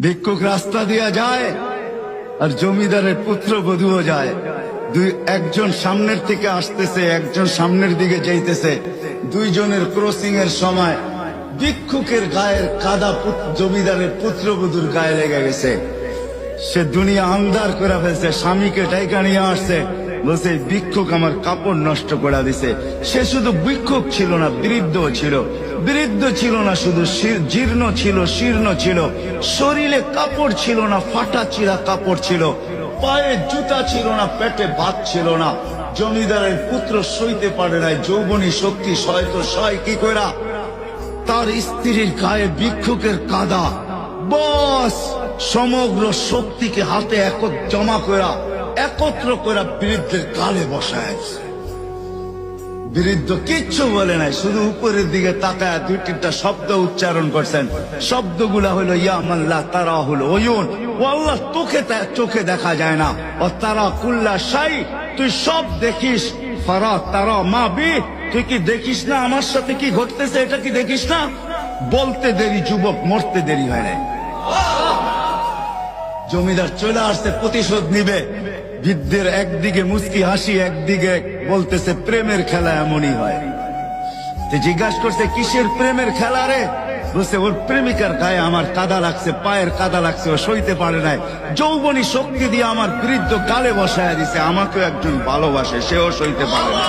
ভিক্ষুক রাস্তা দিয়া যায় আর জমিদারের পুত্র বধূও যায়। একজন সামনের থেকে আসতেছে, একজন সামনের দিকে যাইতেছে। দুইজনের ক্রসিং এর সময় ভিক্ষুকের গায়ের কাদা জমিদারের পুত্রবধূর গায়ে লেগে গেছে। সে দুনিয়া আন্ধার করে ফেলছে, স্বামীকে ডাইকা নিয়ে আসছে, বলছে ভিক্ষুক আমার কাপড় নষ্ট করে দিছে। সে শুধু ভিক্ষুক ছিল না, বৃদ্ধ ছিল। বৃদ্ধ ছিল না শুধু, জীর্ণ ছিল, শীর্ণ ছিল। শরীরে কাপড় ছিল না, ফাটা চিরা কাপড় ছিল। পায়ে জুতা ছিল না, পেটে ভাত ছিল না। জমিদারের পুত্র সইতে পারে নাই, যৌবনী শক্তি সয়তো সয় কি কইরা তার স্ত্রীর গায়ে ভিক্ষুকের কাদা। বস সমগ্র শক্তিকে হাতে জমা করা, একত্র করা বৃদ্ধের গালে বসায়। বৃদ্ধ কিচ্ছু বলে নাই, শুধু উপরের দিকে তাকায় দুই তিনটা শব্দ উচ্চারণ করছেন। শব্দগুলা হলো ইয়া মাল্লা তারা হলো ওয়ুন, ও আল্লাহ চোখে দেখা যায় না। ও তারা কুল্লা শাই, তুই সব দেখিস। ফারা তারা মা বি, তুই কি দেখিস না আমার সাথে কি ঘটতেছে? এটা কি দেখিস না? বলতে দেরি যুবক, মরতে দেরি হয় নাই। জমিদার চলে আসছে, প্রতিশোধ নিবে। বৃদ্ধের একদিকে মুস্কি হাসি, একদিকে বলতেছে প্রেমের খেলা এমনই হয়। জিজ্ঞাসা করছে কিসের প্রেমের খেলা রে? বলছে ওর প্রেমিকার গায়ে আমার কাদা লাগছে, পায়ের কাদা লাগছে, ও সইতে পারে নাই। যৌবনী শক্তি দিয়ে আমার বৃদ্ধ গালে বসায় দিছে। আমাকেও একজন ভালোবাসে, সেও সইতে পারে না।